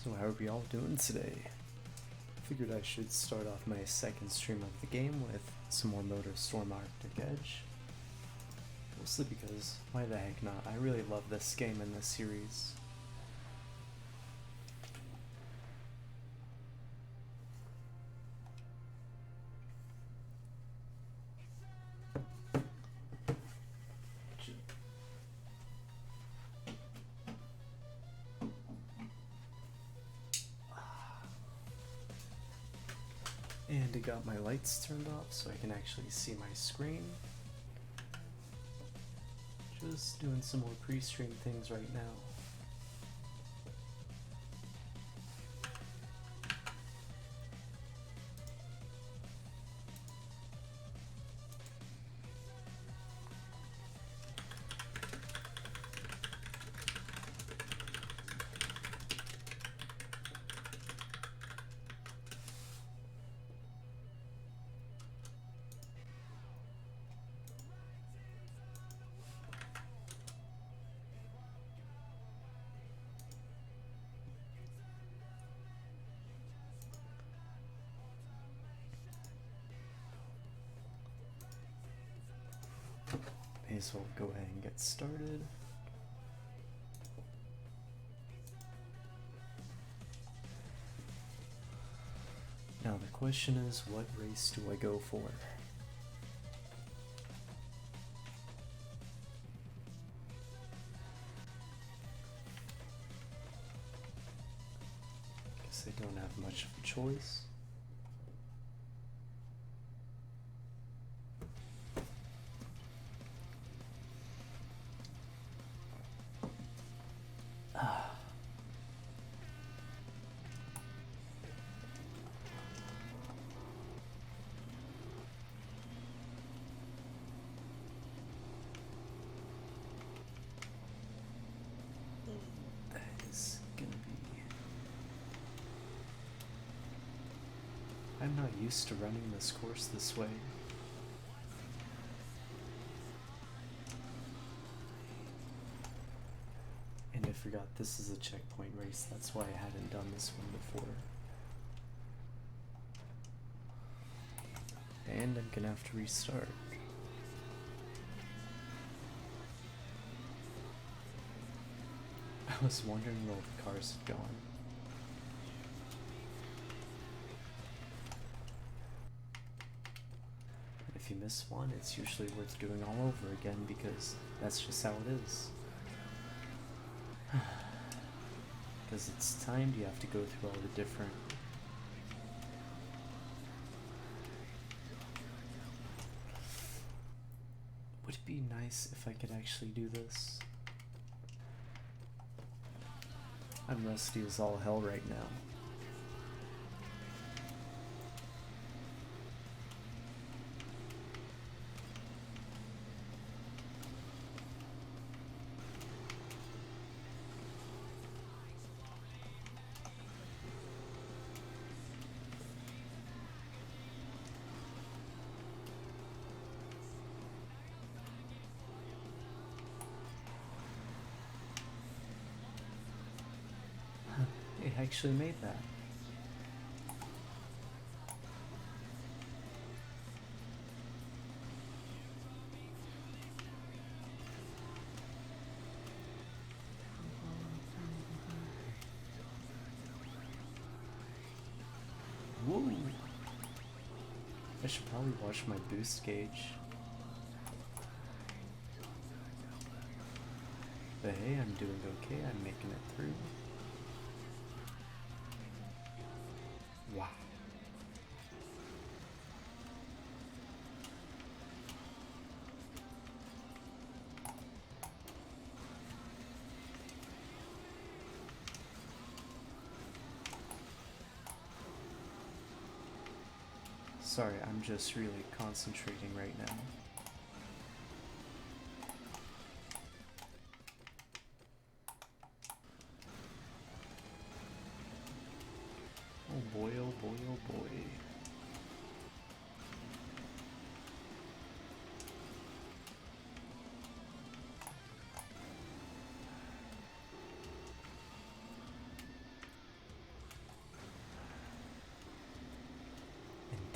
So how are we all doing today? Figured I should start off my second stream of the game with some more Motorstorm Arctic Edge. Mostly because, why the heck not, I really love this game in this series. And I got my lights turned off so I can actually see my screen. Just doing some more pre-stream things right now. May as well go ahead and get started. Now the question is, what race do I go for? Guess I don't have much of a choice. I'm not used to running this course this way. And I forgot this is a checkpoint race, that's why I hadn't done this one before. And I'm gonna have to restart. I was wondering where all the cars had gone. If you miss one, it's usually worth doing all over again because that's just how it is. Because it's timed, you have to go through all the different... Would it be nice if I could actually do this? I'm rusty as all hell right now. I actually made that. Whoa! I should probably watch my boost gauge. But hey, I'm doing okay, I'm making it through. Wow. Sorry, I'm just really concentrating right now. Oh boy, oh boy, oh boy.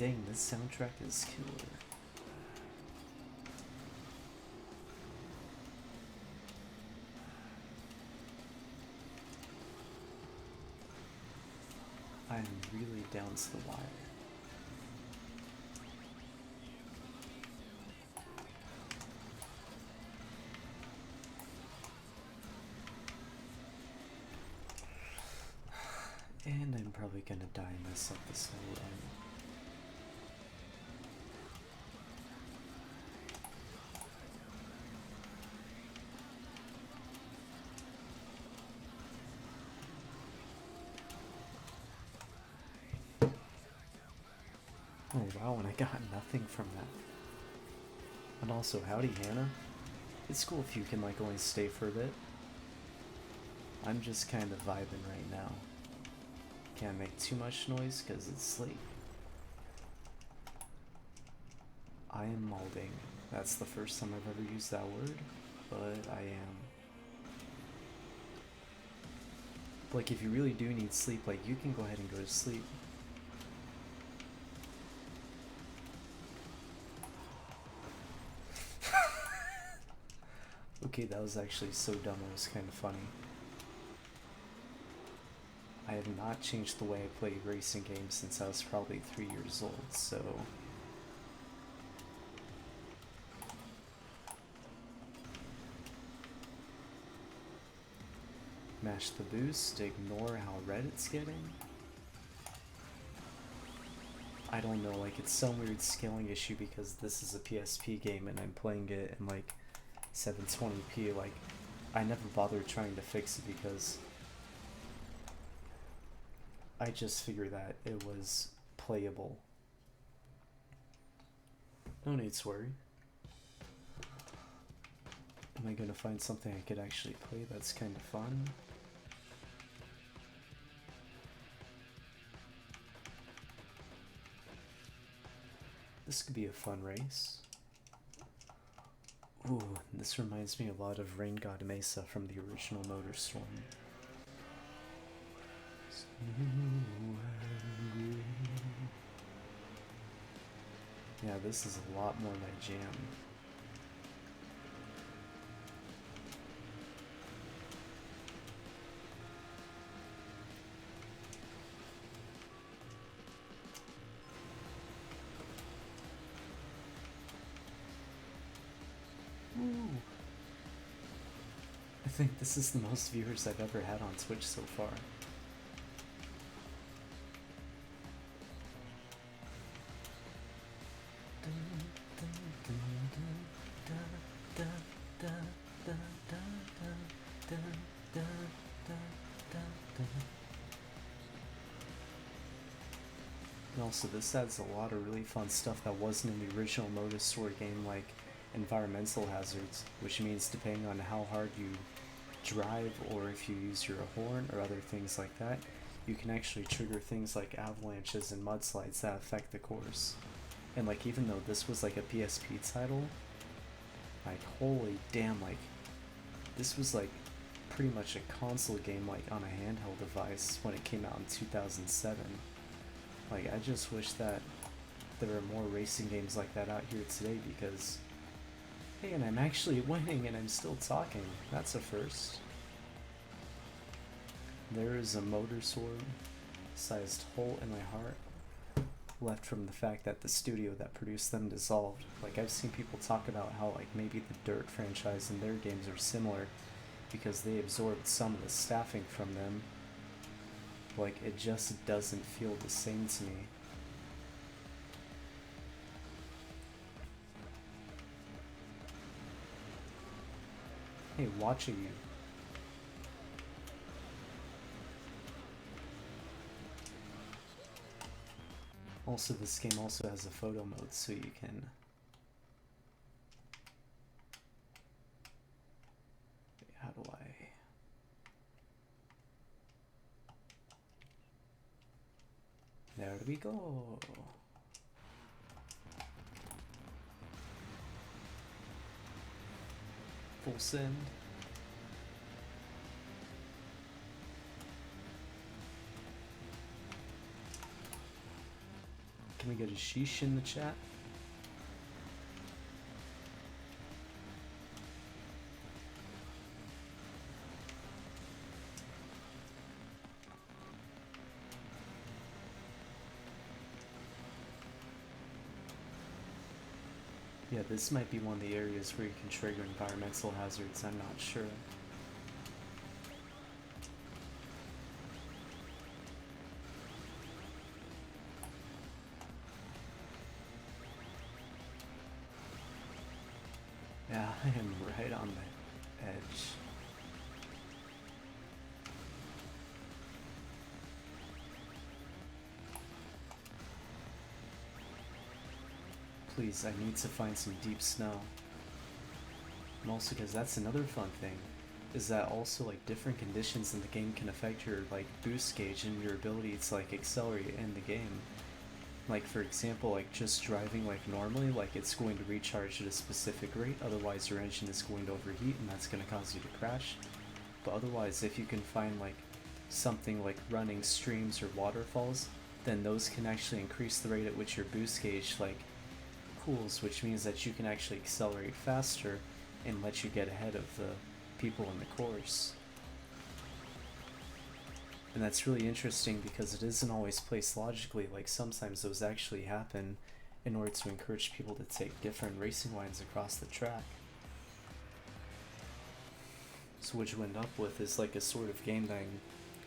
dang, this soundtrack is killer. I'm really down to the wire. And I'm probably gonna die and mess up this whole run. Oh wow, and I got nothing from that. And also, howdy Hannah. It's cool if you can like only stay for a bit. I'm just kind of vibing right now. Can't make too much noise because it's late. I am molding. That's the first time I've ever used that word, but I am. Like if you really do need sleep, like you can go ahead and go to sleep. Okay, that was actually so dumb, it was kind of funny. I have not changed the way I play racing games since I was probably 3 years old, so... Mash the boost, ignore how red it's getting. I don't know, like it's some weird scaling issue because this is a PSP game and I'm playing it in like 720p, like I never bothered trying to fix it because I just figured that it was playable. No need to worry. Am I gonna find something I could actually play that's kind of fun? This could be a fun race. Ooh, this reminds me a lot of Rain God Mesa from the original Motorstorm. Yeah, this is a lot more my jam. I think this is the most viewers I've ever had on Twitch so far. And also this adds a lot of really fun stuff that wasn't in the original Motorstorm game, like environmental hazards, which means depending on how hard you drive or if you use your horn or other things like that, you can actually trigger things like avalanches and mudslides that affect the course. And like even though this was like a PSP title, like holy damn, like this was like pretty much a console game like on a handheld device when it came out in 2007. Like I just wish that there were more racing games like that out here today because hey, and I'm actually winning and I'm still talking. That's a first. There is a Motorstorm sized hole in my heart left from the fact that the studio that produced them dissolved. Like I've seen people talk about how like maybe the Dirt franchise and their games are similar because they absorbed some of the staffing from them. Like it just doesn't feel the same to me. Hey, watching you. Also, this game also has a photo mode, so you can... How do I... There we go. Full send. Can we get a sheesh in the chat? Yeah, this might be one of the areas where you can trigger environmental hazards, I'm not sure. Yeah, I am right on the edge. Please, I need to find some deep snow. And also because that's another fun thing, is that also like different conditions in the game can affect your like boost gauge and your ability to like accelerate in the game. Like for example, like just driving like normally, like it's going to recharge at a specific rate, otherwise your engine is going to overheat and that's going to cause you to crash. But otherwise, if you can find like something like running streams or waterfalls, then those can actually increase the rate at which your boost gauge like cools, which means that you can actually accelerate faster and let you get ahead of the people in the course. And that's really interesting because it isn't always placed logically, like sometimes those actually happen in order to encourage people to take different racing lines across the track. So what you end up with is like a sort of game that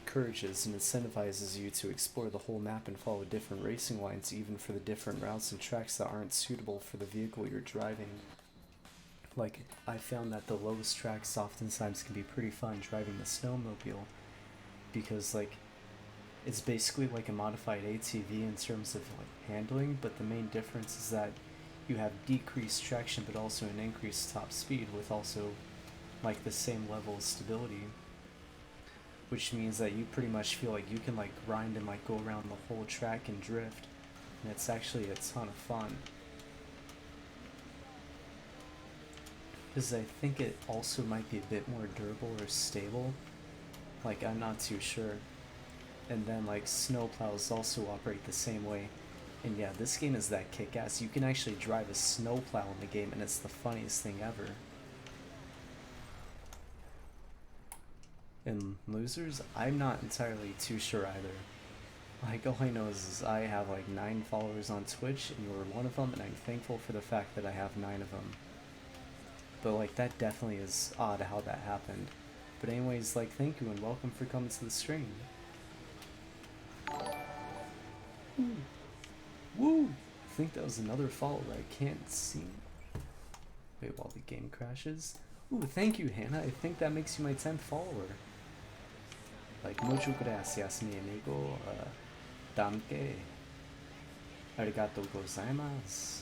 encourages and incentivizes you to explore the whole map and follow different racing lines, even for the different routes and tracks that aren't suitable for the vehicle you're driving. Like, I found that the lowest tracks oftentimes can be pretty fun driving the snowmobile, because like it's basically like a modified ATV in terms of like handling, but the main difference is that you have decreased traction but also an increased top speed with also like the same level of stability, which means that you pretty much feel like you can like grind and like go around the whole track and drift, and it's actually a ton of fun. Because I think it also might be a bit more durable or stable, like I'm not too sure. And then like snowplows also operate the same way. And yeah, this game is that kick-ass. You can actually drive a snowplow in the game and it's the funniest thing ever. And losers, I'm not entirely too sure either. Like all I know is I have like 9 followers on Twitch and you're one of them, and I'm thankful for the fact that I have 9 of them. But like that definitely is odd how that happened. But anyways, like thank you and welcome for coming to the stream. Ooh. Woo! I think that was another follower I can't see. Wait, while the game crashes? Ooh, thank you, Hannah. I think that makes you my 10th follower. Like, mucho gracias, mi amigo. Danke. Arigato gozaimasu.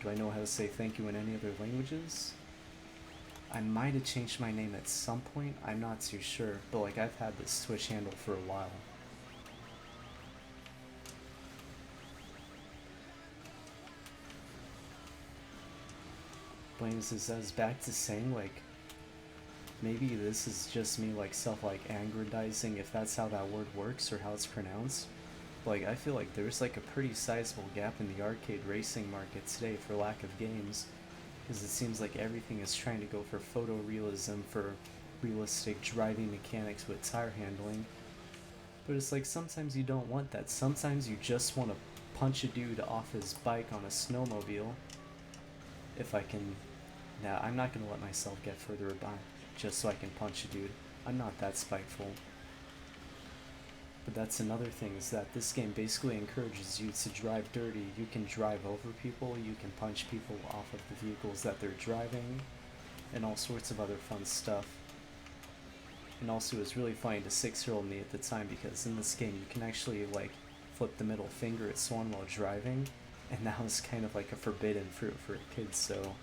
Do I know how to say thank you in any other languages? I might have changed my name at some point, I'm not too sure, but like I've had this Twitch handle for a while. Blames says back to saying like maybe this is just me like self-aggrandizing if that's how that word works or how it's pronounced. Like I feel like there's like a pretty sizable gap in the arcade racing market today for lack of games, because it seems like everything is trying to go for photorealism, for realistic driving mechanics with tire handling. But it's like sometimes you don't want that. Sometimes you just want to punch a dude off his bike on a snowmobile. If I can... Nah, I'm not going to let myself get further back just so I can punch a dude. I'm not that spiteful. But that's another thing, is that this game basically encourages you to drive dirty. You can drive over people, you can punch people off of the vehicles that they're driving, and all sorts of other fun stuff. And also it was really funny to 6-year-old me at the time, because in this game you can actually like flip the middle finger at someone while driving, and that was kind of like a forbidden fruit for a kid, so...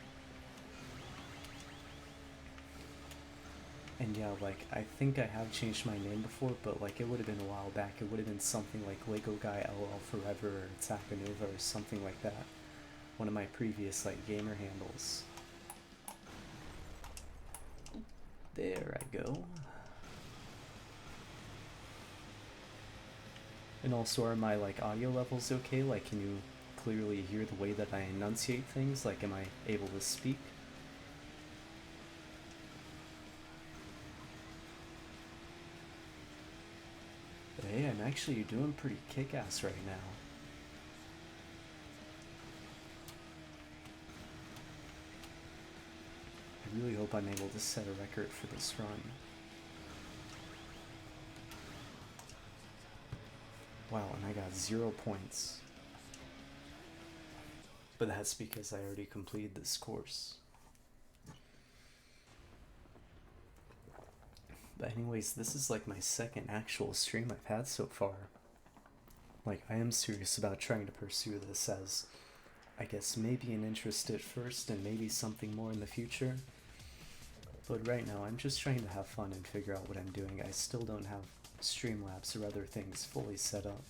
And yeah, like, I think I have changed my name before, but like, it would have been a while back. It would have been something like Lego Guy LL Forever or Takanova or something like that. One of my previous, like, gamer handles. There I go. And also, are my like audio levels okay? Like, can you clearly hear the way that I enunciate things? Like, am I able to speak? But hey, I'm actually doing pretty kick-ass right now. I really hope I'm able to set a record for this run. Wow, and I got 0 points. But that's because I already completed this course. But anyways, this is like my second actual stream I've had so far. Like, I am serious about trying to pursue this as, I guess, maybe an interest at first and maybe something more in the future. But right now, I'm just trying to have fun and figure out what I'm doing. I still don't have Streamlabs or other things fully set up.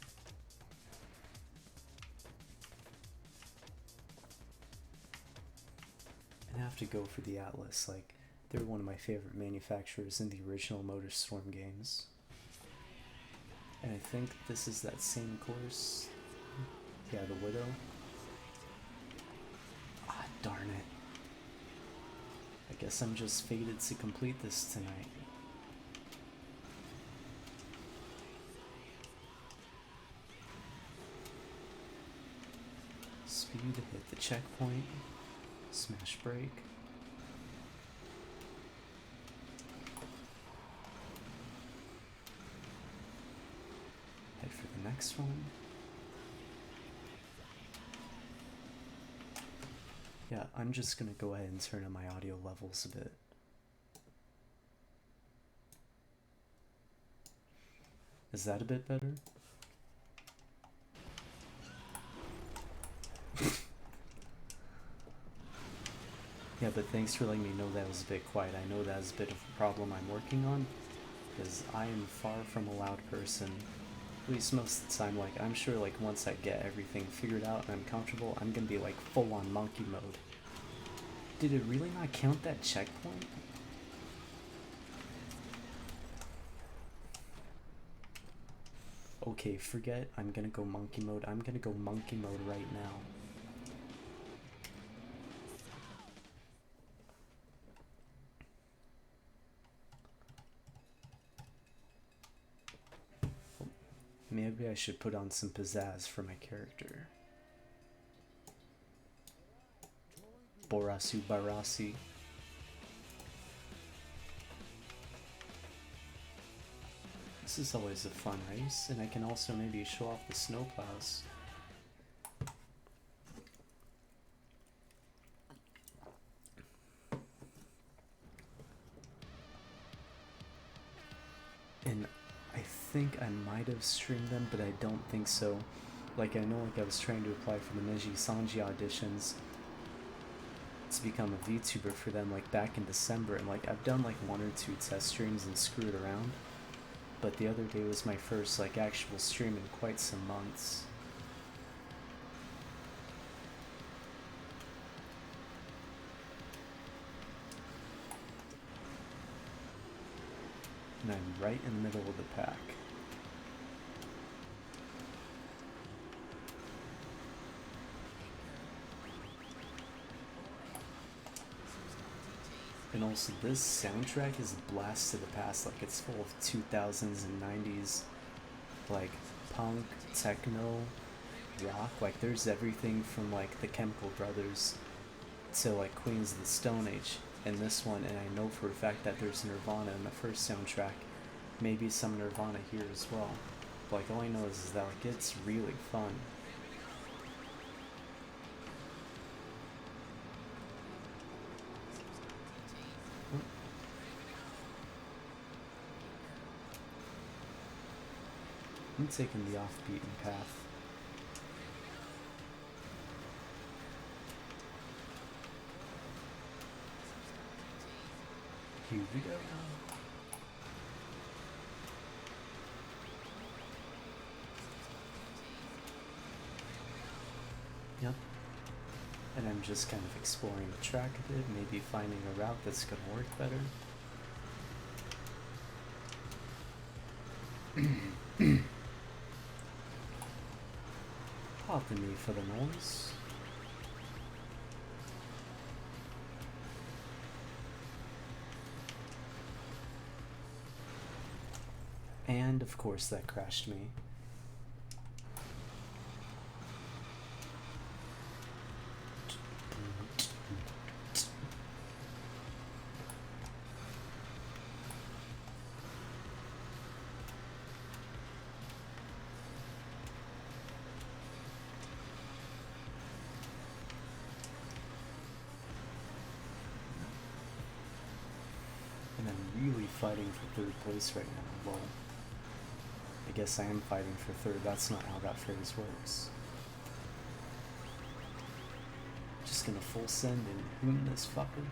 And I have to go for the Atlas, like, they're one of my favorite manufacturers in the original Motorstorm games. And I think this is that same course. Yeah, the Widow. Ah, darn it. I guess I'm just fated to complete this tonight. Speed, hit the checkpoint, smash brake. Head for the next one. Yeah, I'm just gonna go ahead and turn up my audio levels a bit. Is that a bit better? Yeah, but thanks for letting me know that was a bit quiet. I know that's a bit of a problem I'm working on, because I am far from a loud person. At least most of the time. Like, I'm sure like once I get everything figured out and I'm comfortable, I'm gonna be like full on monkey mode. Did it really not count that checkpoint? Okay, forget I'm gonna go monkey mode. I'm gonna go monkey mode right now. Maybe I should put on some pizzazz for my character. Korasu Arashi. This is always a fun race, and I can also maybe show off the snowplows. And I think I might have streamed them, but I don't think so. Like, I know like I was trying to apply for the Meiji Sanji auditions to become a VTuber for them like back in December, and like I've done like 1 or 2 test streams and screwed around. But the other day was my first like actual stream in quite some months. And I'm right in the middle of the pack. And also this soundtrack is a blast to the past. Like, it's full of 2000s and 90s like punk, techno, rock. Like, there's everything from like the Chemical Brothers to like Queens of the Stone Age in this one, and I know for a fact that there's Nirvana in the first soundtrack, maybe some Nirvana here as well. Like, all I know is that like it's really fun. I'm taking the off-beaten path. Here we go. Yep. And I'm just kind of exploring the track a bit, maybe finding a route that's gonna work better. Pardon me for the noise. And of course that crashed me. And I'm really fighting for third place right now. Well, I guess I am fighting for third. That's not how that phrase works. Just gonna full send and boom this fucker.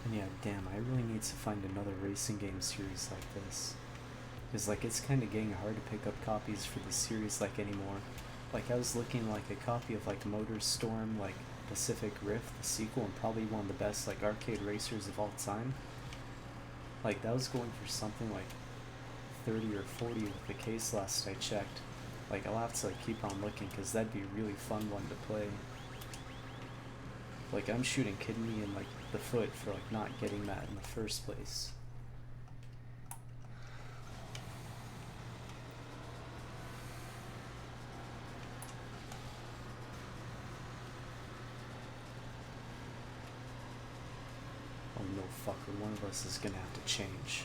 And yeah, damn, I really need to find another racing game series like this. Because like it's kind of getting hard to pick up copies for the series like anymore. Like I was looking like a copy of like Motorstorm, like Pacific Rift, the sequel, and probably one of the best like arcade racers of all time. Like that was going for something like 30 or 40 with the case last I checked. Like I'll have to like keep on looking because that'd be a really fun one to play. Like I'm shooting kidney in like the foot for like not getting that in the first place. Oh no fucker, one of us is gonna have to change.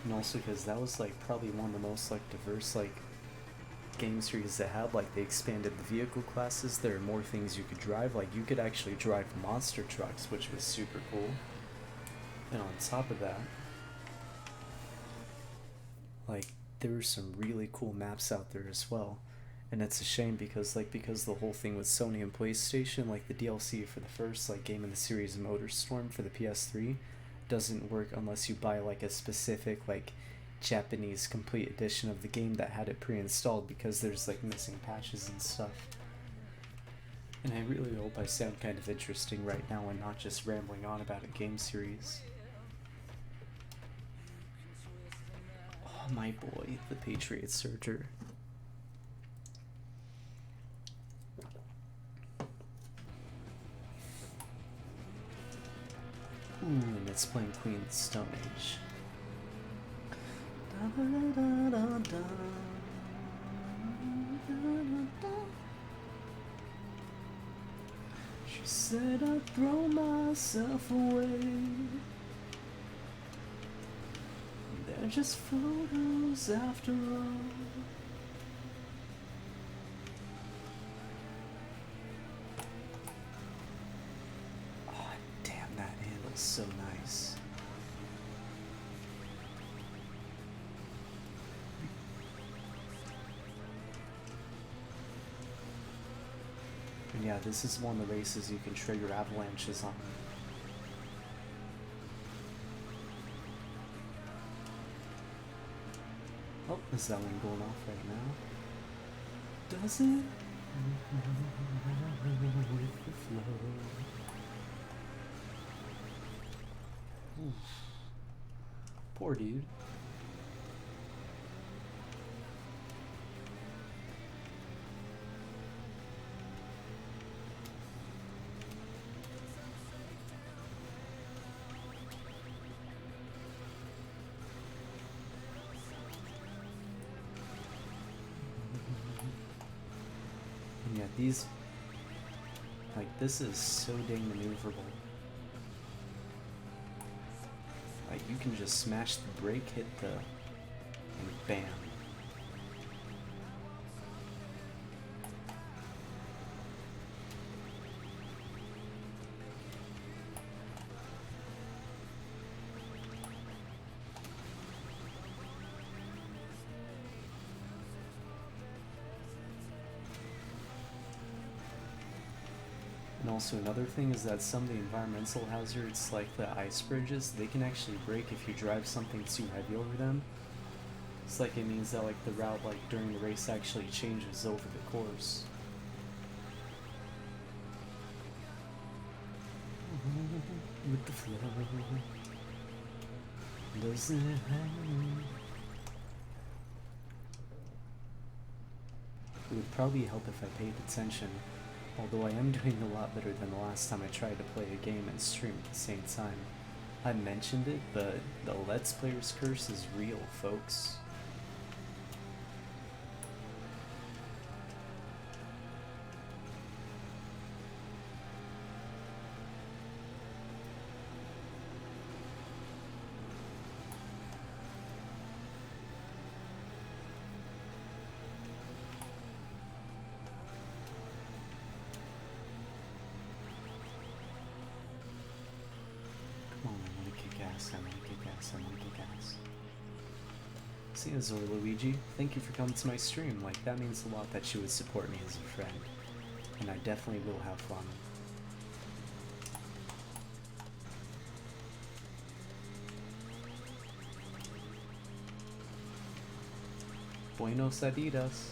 And also because that was like probably one of the most like diverse like game series that had like they expanded the vehicle classes. There are more things you could drive. Like you could actually drive monster trucks, which was super cool. And on top of that, like there were some really cool maps out there as well. And it's a shame because because the whole thing with Sony and PlayStation, like the DLC for the first like game in the series, Motorstorm for the PS3, doesn't work unless you buy like a specific like Japanese complete edition of the game that had it pre-installed, because there's like missing patches and stuff. And I really hope I sound kind of interesting right now and not just rambling on about a game series. Oh my boy, the Patriot Surger. Ooh, and it's playing Queen of the Stone Age. She said I'd throw myself away. They're just photos after all. So nice. And yeah, this is one of the races you can trigger avalanches on. Oh, is that one going off right now? Does it? With the flow. Oof. Poor dude. And yeah, these, like, this is so dang maneuverable. Like, you can just smash the brake, hit the, and bam. And also another thing is that some of the environmental hazards, like the ice bridges, they can actually break if you drive something too heavy over them. It's like it means that like the route like during the race actually changes over the course. With the flow, doesn't it hang? It would probably help if I paid attention, although I am doing a lot better than the last time I tried to play a game and stream at the same time. I mentioned it, but the Let's Player's curse is real, folks. See you, Luigi. Thank you for coming to my stream. Like, that means a lot that you would support me as a friend. And I definitely will have fun. Buenos Adidas.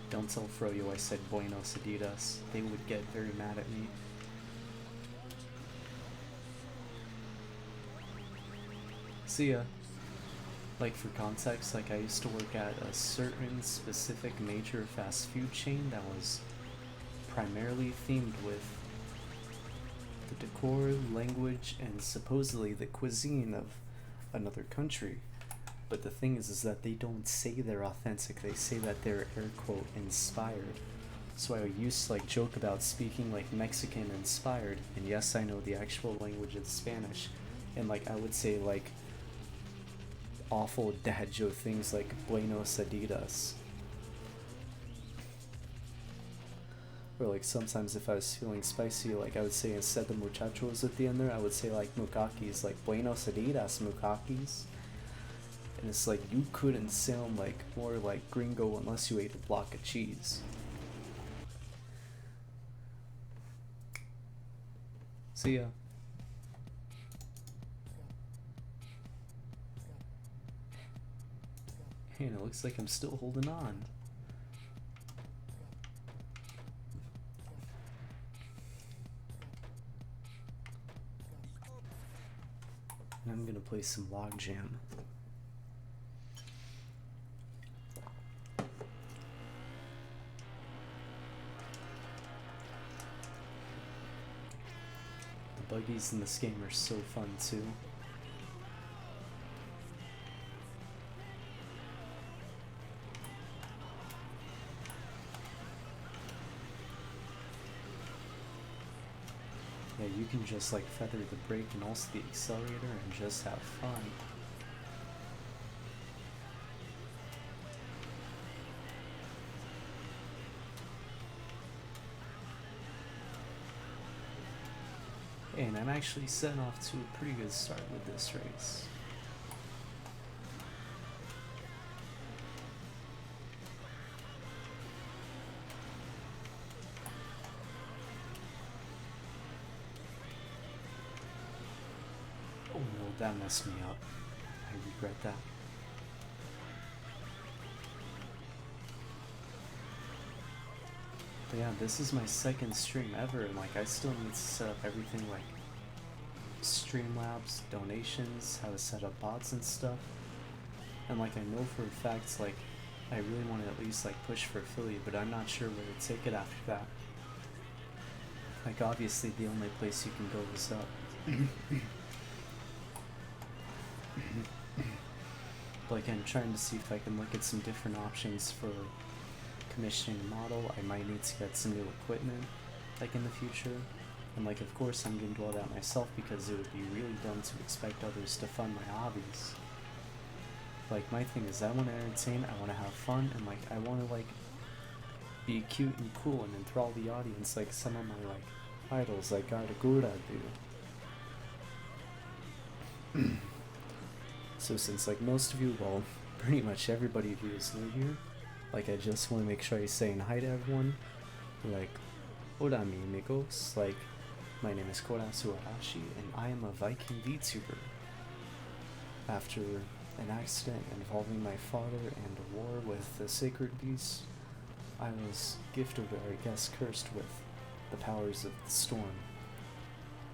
Don't tell Froyo I said Buenos Adidas. They would get very mad at me. See ya. Like, for context, like I used to work at a certain specific major fast food chain that was primarily themed with the decor, language, and supposedly the cuisine of another country. But the thing is that they don't say they're authentic, they say that they're air quote inspired. So I used to like joke about speaking like Mexican inspired, and yes, I know the actual language is Spanish, and like I would say like awful dad joke things like Buenos Adidas. Or like sometimes if I was feeling spicy, like I would say instead of muchachos at the end there, I would say like mukakis, like Buenos Adidas mukakis. And it's like you couldn't sound like more like gringo unless you ate a block of cheese. See ya. And it looks like I'm still holding on. And I'm gonna play some Logjam. The buggies in this game are so fun too. Yeah, you can just like feather the brake and also the accelerator and just have fun. And I'm actually setting off to a pretty good start with this race. Oh no, that messed me up. I regret that. But yeah, this is my second stream ever, and like I still need to set up everything like Streamlabs, donations, how to set up bots and stuff. And like I know for a fact like I really want to at least like push for affiliate, but I'm not sure where to take it after that. Like obviously the only place you can go is up. Like I'm trying to see if I can look at some different options for commissioning a model. I might need to get some new equipment like in the future. And like of course I'm going to do all that myself because it would be really dumb to expect others to fund my hobbies. Like my thing is I want to entertain, I want to have fun, and like I want to like be cute and cool and enthrall the audience like some of my like idols like Garagura do. So since like most of you, well, pretty much everybody of you is new here, like I just want to make sure you're saying hi to everyone. Like Hola mi amigos, like, my name is Korasu Arashi, and I am a Viking VTuber. After an accident involving my father and a war with the sacred beast, I was gifted, or I guess cursed, with the powers of the storm.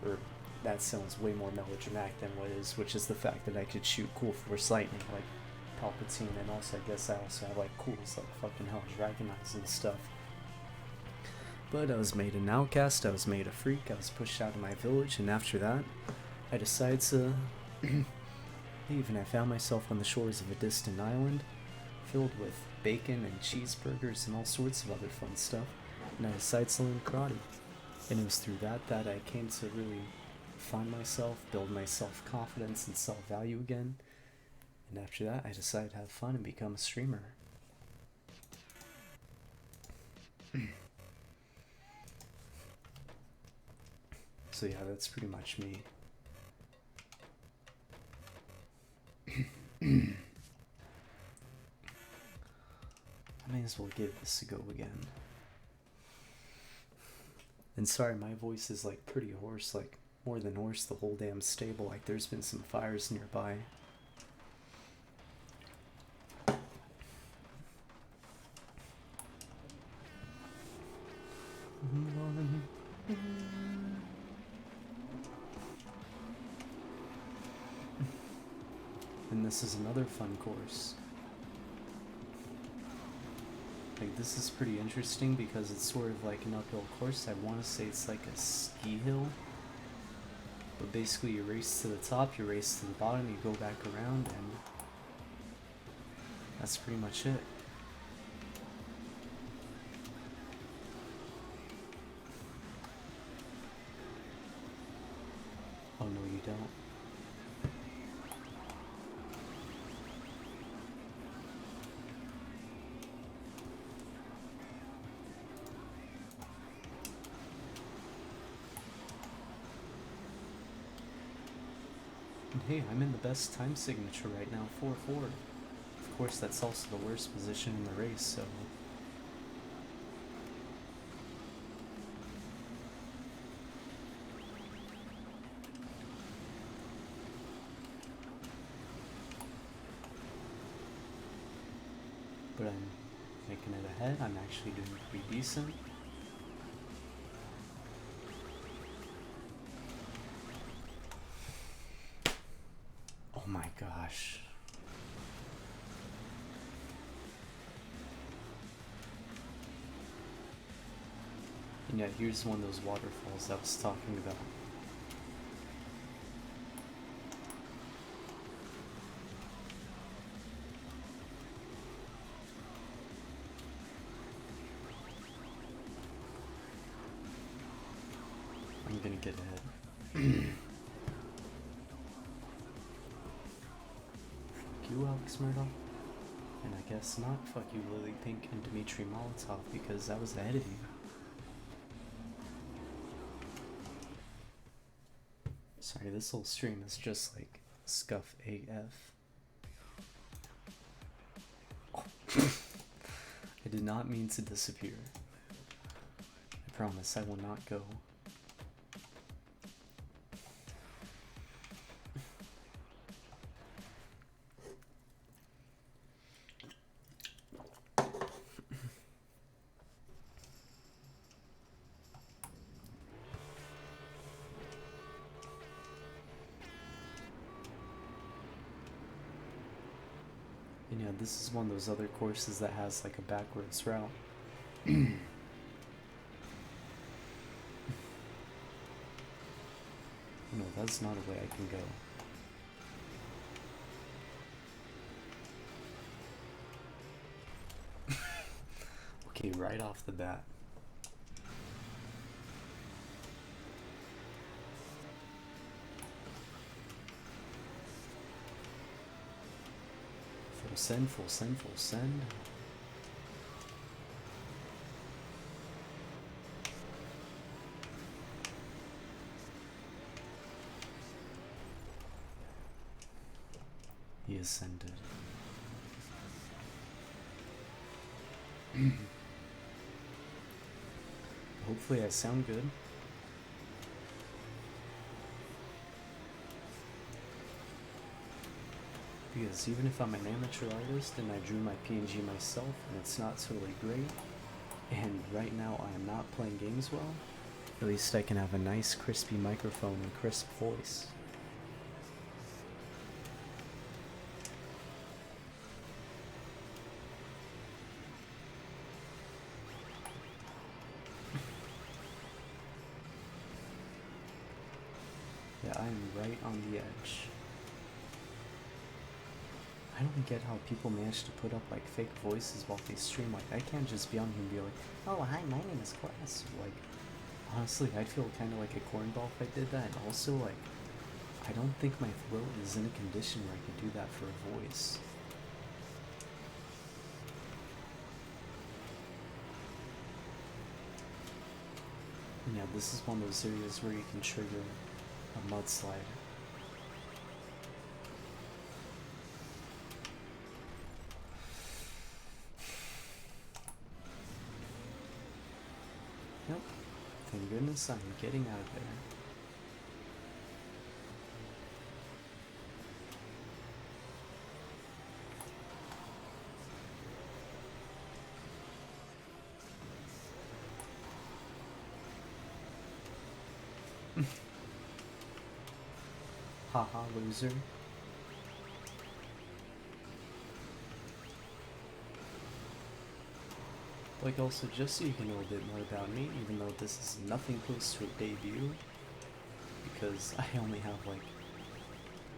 Or, that sounds way more melodramatic than what it is, which is the fact that I could shoot cool force lightning like Palpatine, and also I guess I also have like cools like fucking hell Dragonize and stuff. But I was made an outcast, I was made a freak, I was pushed out of my village, and after that, I decided to leave, and I found myself on the shores of a distant island filled with bacon and cheeseburgers and all sorts of other fun stuff, and I decided to learn karate. And it was through that I came to really find myself, build my self-confidence and self-value again, and after that I decided to have fun and become a streamer. So yeah, that's pretty much me. I may as well give this a go again. And sorry, my voice is like pretty hoarse, like more than hoarse, the whole damn stable, like there's been some fires nearby. And this is another fun course. Like, this is pretty interesting because it's sort of like an uphill course. I want to say it's like a ski hill. But basically you race to the top, you race to the bottom, you go back around, and that's pretty much it. Oh no, you don't. And hey, I'm in the best time signature right now, 4-4. Of course, that's also the worst position in the race, so... But I'm making it ahead, I'm actually doing pretty decent. Oh my gosh. And yeah, here's one of those waterfalls I was talking about. I'm gonna get ahead. Fuck you, Alex Murdoch. And I guess not fuck you, Lily Pink and Dmitry Molotov, because I was ahead of you. Sorry, this whole stream is just like scuff AF. Oh. I did not mean to disappear. I promise I will not go. And yeah, this is one of those other courses that has like a backwards route. No, that's not a way I can go. Okay, right off the bat. Full send, full send, full send. He ascended. hopefully I sound good. Because even if I'm an amateur artist and I drew my PNG myself and it's not totally great, and right now I am not playing games well, at least I can have a nice crispy microphone and crisp voice. Yeah, I am right on the edge. I don't get how people manage to put up like fake voices while they stream. Like, I can't just be on here and be like, oh hi, my name is Korasu. Like, honestly, I'd feel kind of like a cornball if I did that. And also, like, I don't think my throat is in a condition where I could do that for a voice. And yeah, this is one of those areas where you can trigger a mudslide. Yep. Thank goodness I'm getting out of there. Haha, loser. Like, also, just so you can know a bit more about me, even though this is nothing close to a debut, because I only have, like,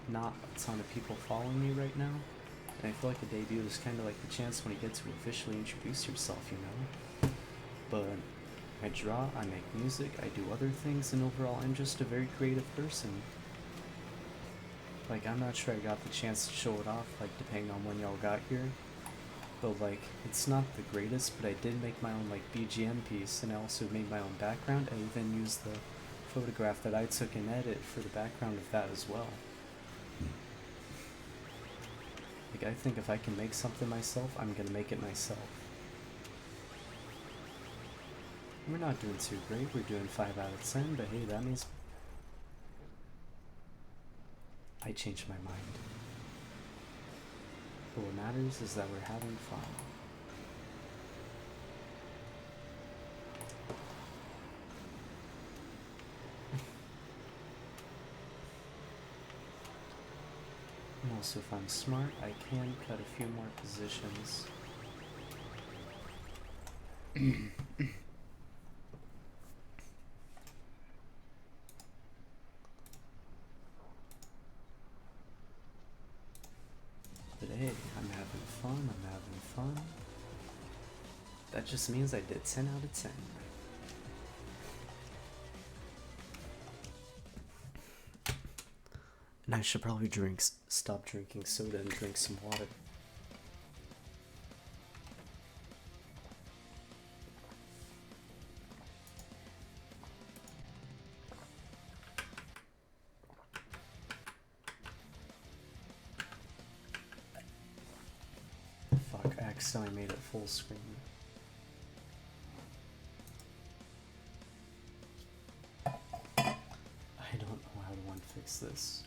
not a ton of people following me right now, and I feel like a debut is kind of like the chance when you get to officially introduce yourself, you know? But I draw, I make music, I do other things, and overall I'm just a very creative person. Like, I'm not sure I got the chance to show it off, like, depending on when y'all got here. But, like, it's not the greatest, but I did make my own, like, BGM piece, and I also made my own background. I even used the photograph that I took in edit for the background of that as well. Like, I think if I can make something myself, I'm gonna make it myself. We're not doing too great, we're doing 5 out of 10, but hey, that means I changed my mind. But what matters is that we're having fun. And also, if I'm smart, I can cut a few more positions. But hey, I'm having fun, I'm having fun. That just means I did 10 out of 10. And I should probably stop drinking soda and drink some water. Fuck, I accidentally made it full screen. I don't know how to fix this.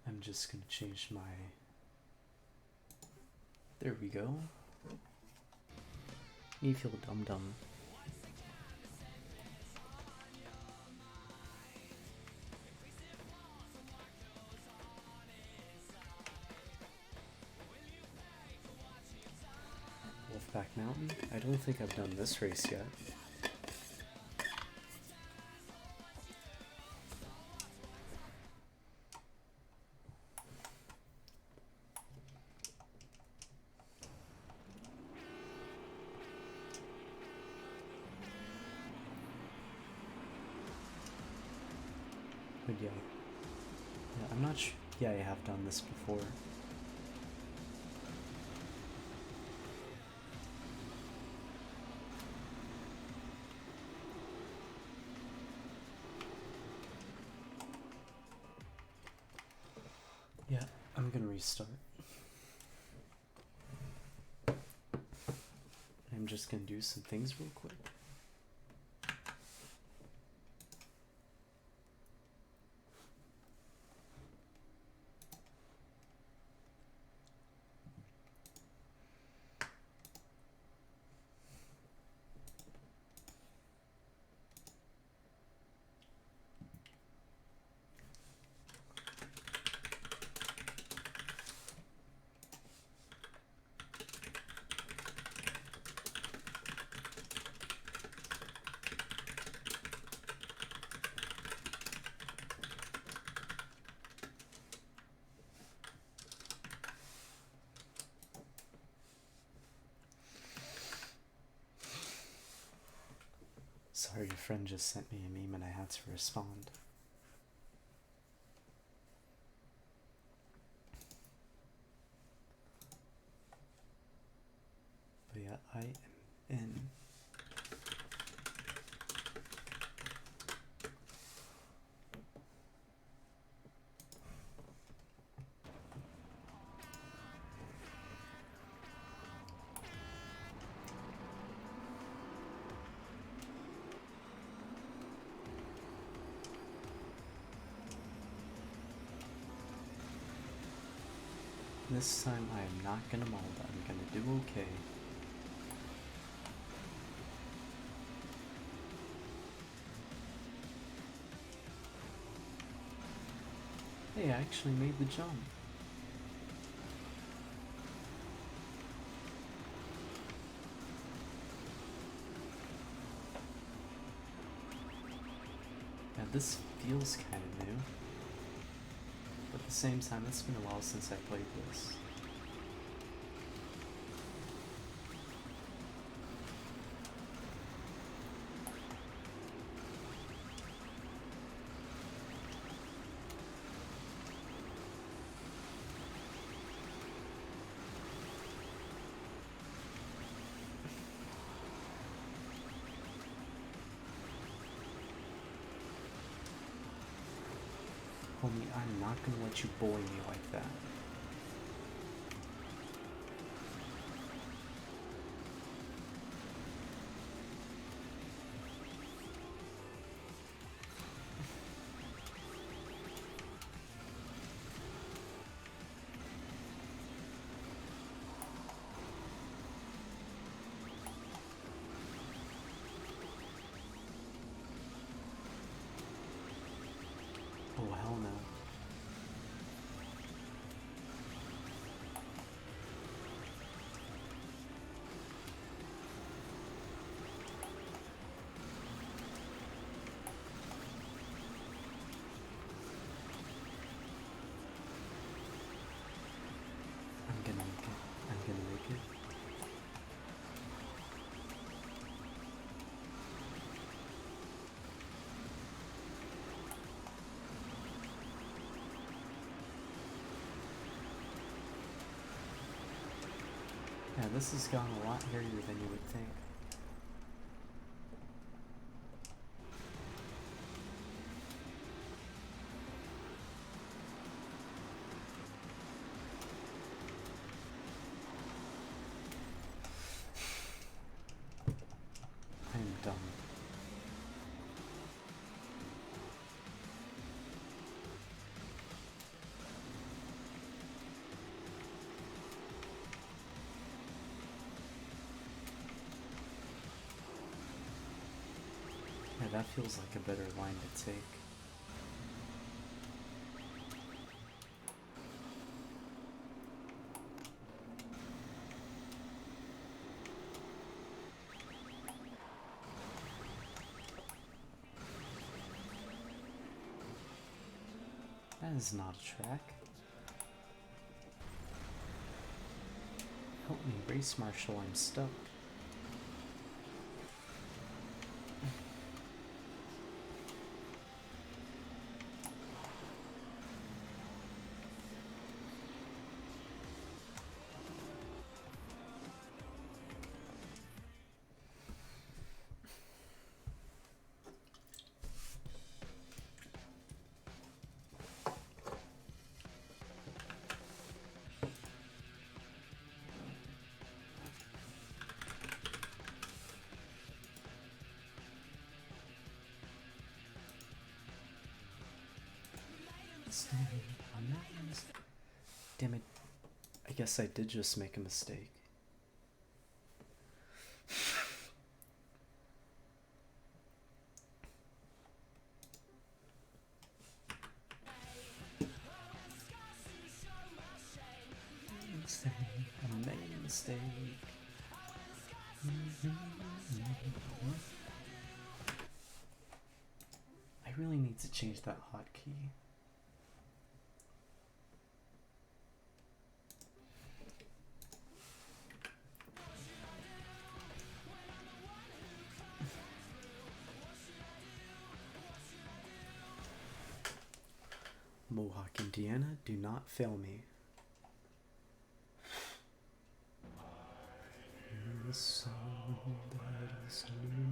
I'm just gonna change my... There we go. You feel dum-dum. Wolfpack Mountain? I don't think I've done this race yet. But yeah, I'm not sure. Yeah, I have done this before. Yeah, I'm gonna restart. I'm just gonna do some things real quick. Sorry, your friend just sent me a meme and I had to respond. But yeah, I am in. This time I am not gonna mold, I'm gonna do okay. Hey, I actually made the jump. Yeah, this feels kind of new. But at the same time, it's been a while since I played this. Homie, I'm not gonna let you bully me like that. Oh, hell no. I'm gonna make it. I'm gonna make it. Yeah, this has gone a lot harder than you would think. I am dumb. Yeah, that feels like a better line to take. That is not a track. Help me, race marshal, I'm stuck. Damn it. I guess I did just make a mistake. I made a mistake. I really need to change that hotkey. Mohawk, Indiana, do not fail me. In the sun that is new.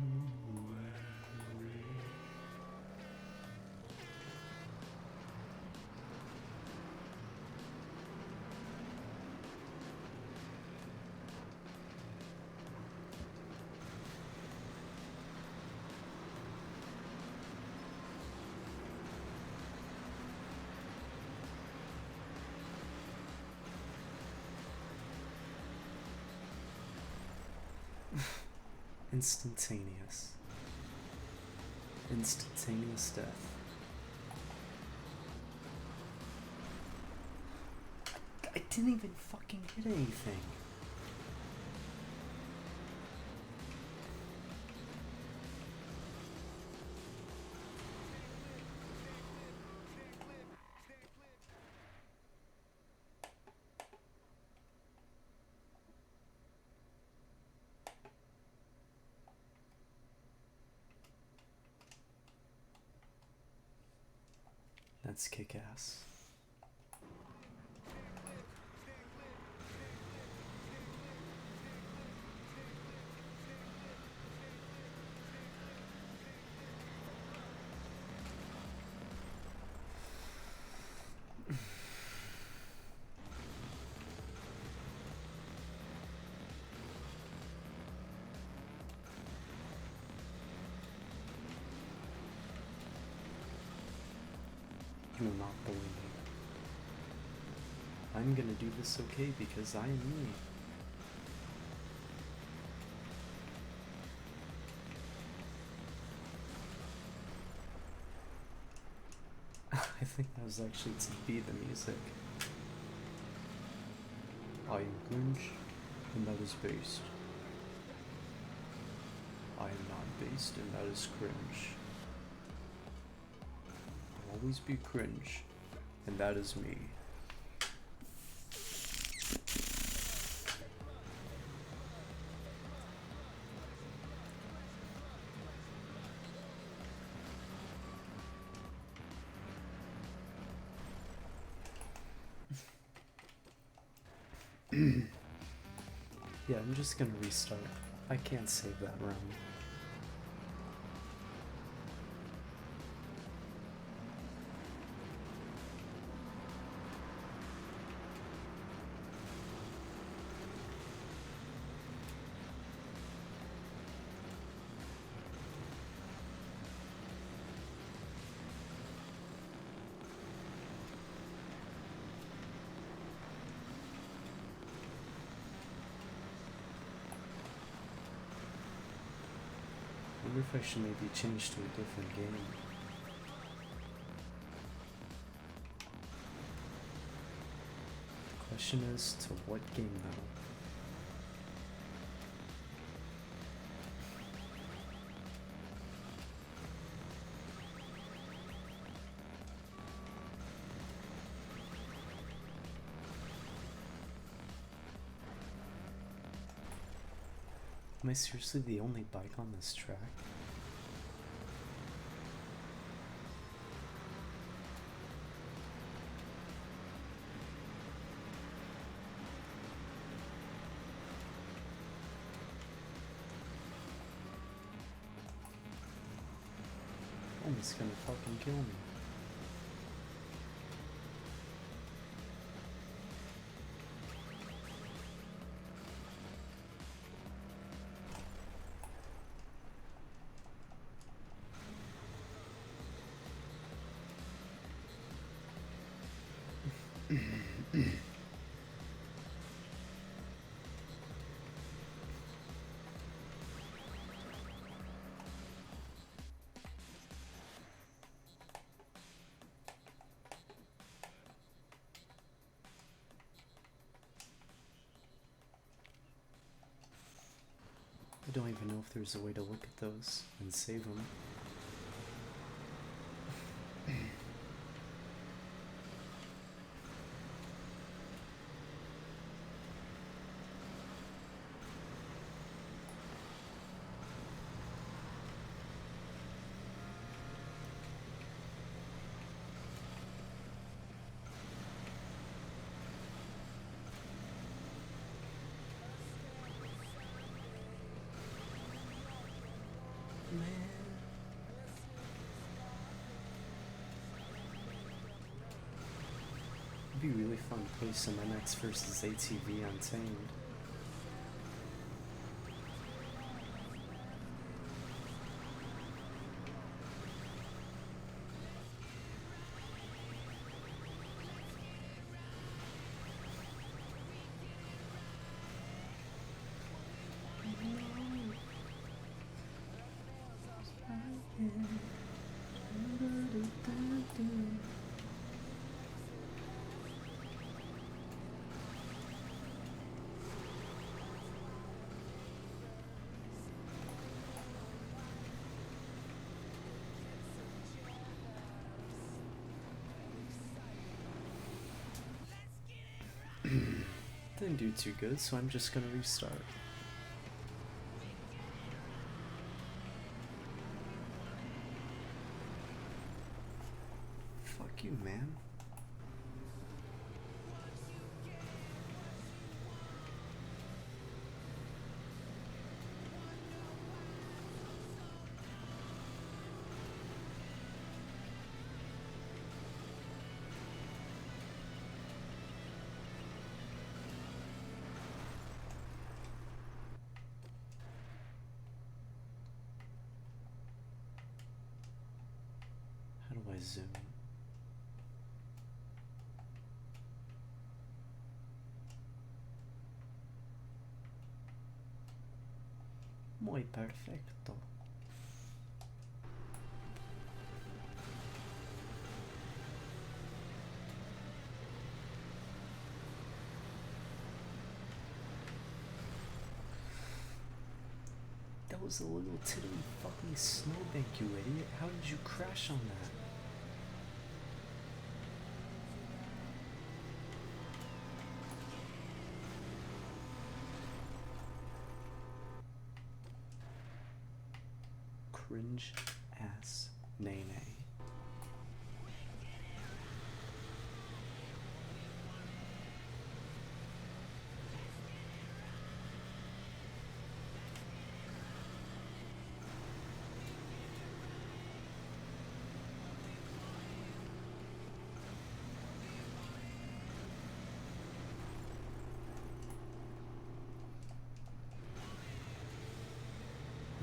Instantaneous. Instantaneous death. I didn't even fucking hit anything. That's kick-ass. You will not believe me. I'm gonna do this okay because I am me. I think that was actually to be the music. I am cringe, and that is based. I am not based, and that is cringe. Always be cringe, and that is me. Yeah, I'm just gonna restart. I can't save that round. I wonder if I should maybe change to a different game. The question is, to what game though? Am I seriously the only bike on this track? Almost gonna fucking kill me. I don't even know if there's a way to look at those and save them. It'd be really fun to play some MX versus ATV Untamed. Didn't do too good, so I'm just gonna restart. Fuck you, man. How do I zoom? Muy perfecto. That was a little tiddly fucking snowbank, you idiot. How did you crash on that? Cringe ass nay nay.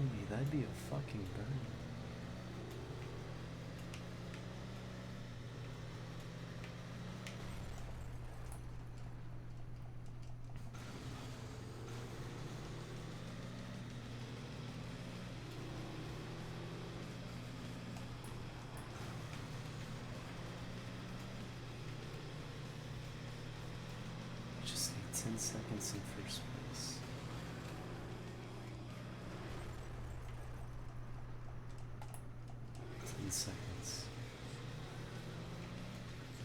Homie, that'd be a fucking burn. Just need 10 seconds in first place. Seconds.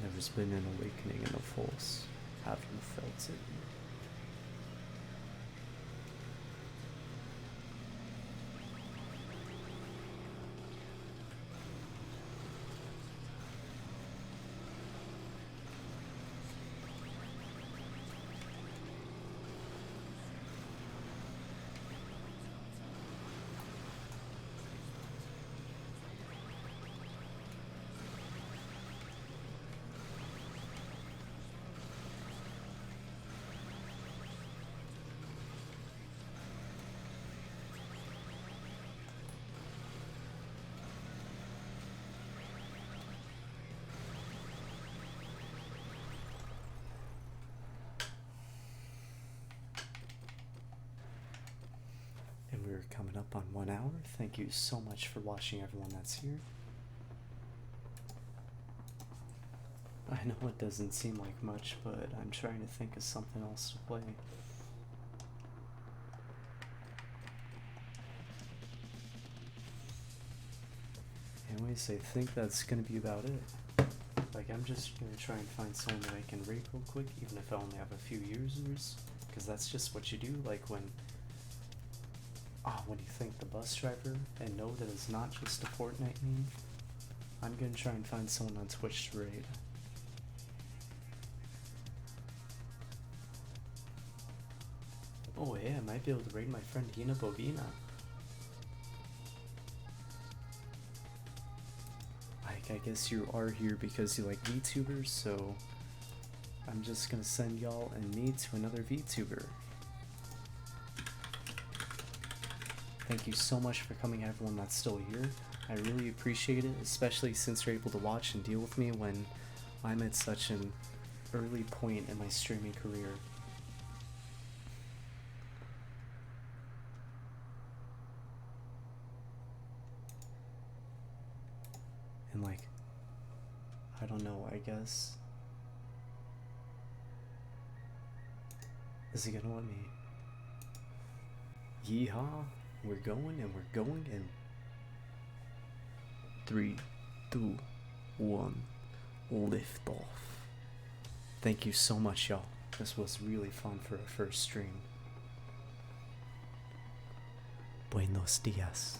There's been an awakening in the force. Have you felt it? We're coming up on 1 hour. Thank you so much for watching, everyone that's here. I know it doesn't seem like much, but I'm trying to think of something else to play. honest, I think that's gonna be about it. Like, I'm just gonna try and find someone that I can rape real quick, even if I only have a few users, because that's just what you do. Like when you thank the bus driver and know that it's not just a Fortnite meme, I'm gonna try and find someone on Twitch to raid. Oh yeah, I might be able to raid my friend Hina Bobina. Like, I guess you are here because you like VTubers, so I'm just gonna send y'all and me to another VTuber. Thank you so much for coming, everyone that's still here. I really appreciate it, especially since you're able to watch and deal with me when I'm at such an early point in my streaming career. And like, I don't know, I guess. Is he gonna let me? Yeehaw! We're going and we're going and 3, 2, 1, lift off. Thank you so much, y'all. This was really fun for a first stream. Buenos dias.